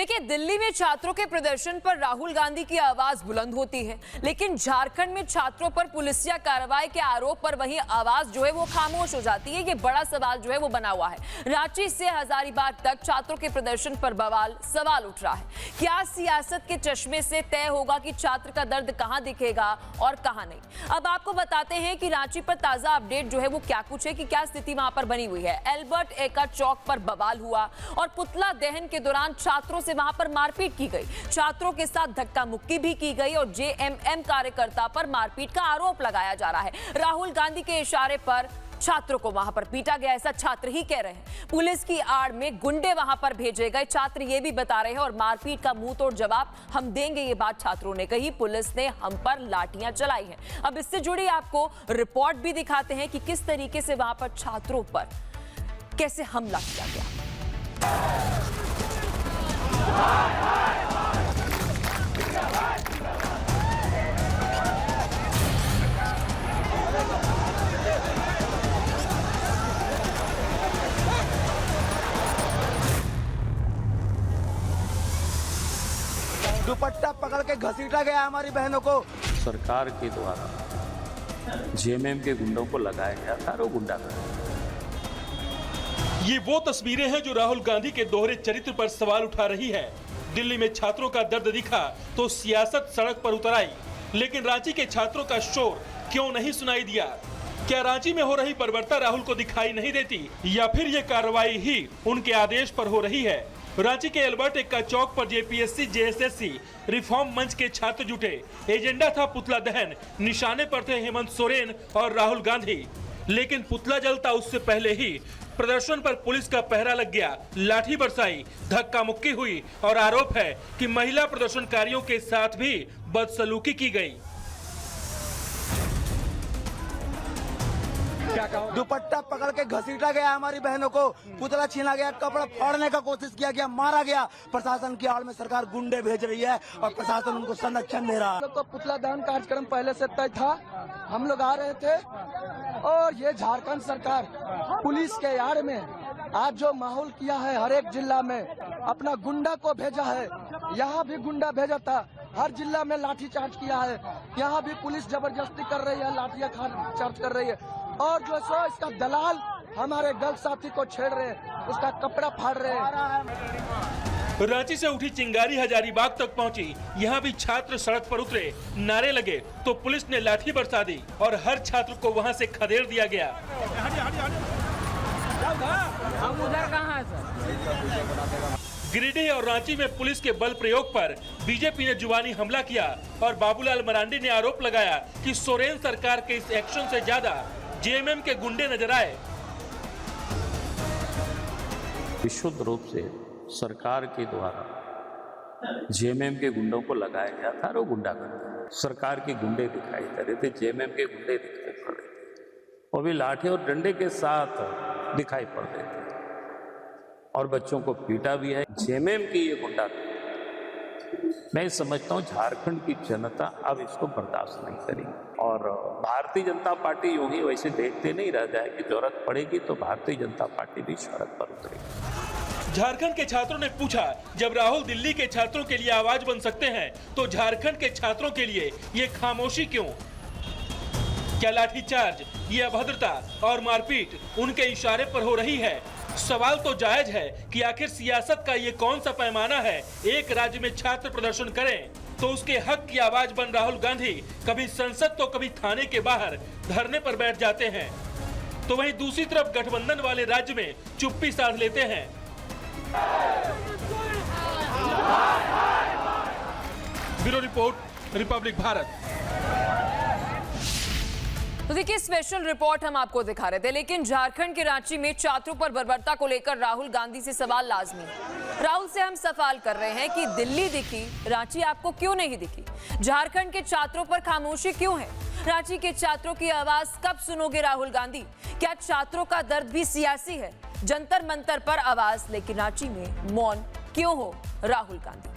देखिए, दिल्ली में छात्रों के प्रदर्शन पर राहुल गांधी की आवाज बुलंद होती है, लेकिन झारखंड में छात्रों पर पुलिसिया कार्रवाई के आरोप पर वही आवाज जो है वो खामोश हो जाती है। ये बड़ा सवाल जो है वो बना हुआ है। रांची से हजारीबाग तक छात्रों के प्रदर्शन पर बवाल सवाल उठ रहा है। क्या सियासत के चश्मे से तय होगा कि छात्र का दर्द कहां दिखेगा और कहां नहीं? अब आपको बताते हैं कि रांची पर ताजा अपडेट जो है वो क्या कुछ है, कि क्या स्थिति वहां पर बनी हुई है। एल्बर्ट एक्का चौक पर बवाल हुआ और पुतला दहन के दौरान छात्रों से वहां पर मारपीट की गई। छात्रों के साथ धक्का मुक्की भी की गई और जेएमएम कार्यकर्ता पर मारपीट का आरोप लगाया जा रहा है। राहुल गांधी के इशारे पर छात्रों को वहां पर पीटा गया, ऐसा छात्र ही कह रहे हैं। पुलिस की आड़ में गुंडे वहां पर भेजे गए, छात्र ये भी बता रहे हैं। और मारपीट का मुंह तोड़ जवाब हम देंगे, ये बात छात्रों ने कही। पुलिस ने हम पर लाठियां चलाई हैं। अब इससे जुड़ी आपको रिपोर्ट भी दिखाते हैं कि किस तरीके से वहां पर छात्रों पर कैसे हमला किया गया। दुपट्टा पकड़ के घसीटा गया हमारी बहनों को। सरकार के द्वारा जेएमएम के गुंडों को लगाया गया था और वो गुंडागर्दी। ये वो तस्वीरें हैं जो राहुल गांधी के दोहरे चरित्र पर सवाल उठा रही है। दिल्ली में छात्रों का दर्द दिखा तो सियासत सड़क पर उतर आई, लेकिन रांची के छात्रों का शोर क्यों नहीं सुनाई दिया? क्या रांची में हो रही बर्बरता राहुल को दिखाई नहीं देती, या फिर ये कार्रवाई ही उनके आदेश पर हो रही है? रांची के एल्बर्ट एक्का चौक पर जेपीएससी जेएसएससी रिफॉर्म मंच के छात्र जुटे। एजेंडा था पुतला दहन। निशाने पर थे हेमंत सोरेन और राहुल गांधी, लेकिन पुतला जलता उससे पहले ही प्रदर्शन पर पुलिस का पहरा लग गया। लाठी बरसाई, धक्का मुक्की हुई और आरोप है कि महिला प्रदर्शनकारियों के साथ भी बदसलूकी की गई। दुपट्टा पकड़ के घसीटा गया हमारी बहनों को, पुतला छीना गया, कपड़ा फाड़ने का कोशिश किया गया, मारा गया। प्रशासन की आड़ में सरकार गुंडे भेज रही है और प्रशासन उनको संरक्षण दे रहा है। तो पुतला दहन कार्यक्रम पहले से तय था, हम लोग आ रहे थे और ये झारखंड सरकार पुलिस के आड़ में आज जो माहौल किया है, हर एक जिला में अपना गुंडा को भेजा है। यहाँ भी गुंडा भेजा था, हर जिला में लाठीचार्ज किया है। यहाँ भी पुलिस जबरदस्ती कर रही है, लाठियां चार्ज कर रही है। और जो सो इसका दलाल हमारे गल साथी को छेड़ रहे हैं, उसका कपड़ा फाड़ रहे हैं। रांची से उठी चिंगारी हजारीबाग तक पहुंची। यहाँ भी छात्र सड़क पर उतरे, नारे लगे तो पुलिस ने लाठी बरसा दी और हर छात्र को वहां से खदेड़ दिया गया। हम उधर कहाँ है सर? गिरिडीह और रांची में पुलिस के बल प्रयोग पर बीजेपी ने जुबानी हमला किया और बाबूलाल मरांडी ने आरोप लगाया कि सोरेन सरकार के इस एक्शन से ज्यादा जेएमएम के गुंडे नजर आए। विशुद्ध रूप से सरकार के द्वारा जेएमएम के गुंडों को लगाया गया था और वो गुंडागर्दी। सरकार के गुंडे दिखाई दे रहे थे, जेएमएम के गुंडे दिखाई पड़ रहे थे, वो भी लाठी और डंडे के साथ दिखाई पड़ रहे थे और बच्चों को पीटा भी है। जेएमएम की ये गुंडागर्दी मैं समझता हूँ झारखंड की जनता अब इसको बर्दाश्त नहीं करेगी और भारतीय जनता पार्टी यूं ही वैसे देखते नहीं रह जाएगी। जरूरत पड़ेगी तो भारतीय जनता पार्टी भी सड़क पर उतरेगी। झारखंड के छात्रों ने पूछा, जब राहुल दिल्ली के छात्रों के लिए आवाज बन सकते हैं तो झारखंड के छात्रों के लिए ये खामोशी क्यों? क्या लाठीचार्ज, ये अभद्रता और मारपीट उनके इशारे पर हो रही है? सवाल तो जायज है कि आखिर सियासत का ये कौन सा पैमाना है? एक राज्य में छात्र प्रदर्शन करें तो उसके हक की आवाज बन राहुल गांधी कभी संसद तो कभी थाने के बाहर धरने पर बैठ जाते हैं, तो वहीं दूसरी तरफ गठबंधन वाले राज्य में चुप्पी साध लेते हैं। Bureau report, Republic Bharat. तो देखिए, स्पेशल रिपोर्ट हम आपको दिखा रहे थे, लेकिन झारखंड के रांची में छात्रों पर बर्बरता को लेकर राहुल गांधी से सवाल लाजमी है। राहुल से हम सवाल कर रहे हैं कि दिल्ली दिखी, रांची आपको क्यों नहीं दिखी? झारखंड के छात्रों पर खामोशी क्यों है? रांची के छात्रों की आवाज कब सुनोगे राहुल गांधी? क्या छात्रों का दर्द भी सियासी है? जंतर मंतर पर आवाज, लेकिन रांची में मौन क्यों हो राहुल गांधी?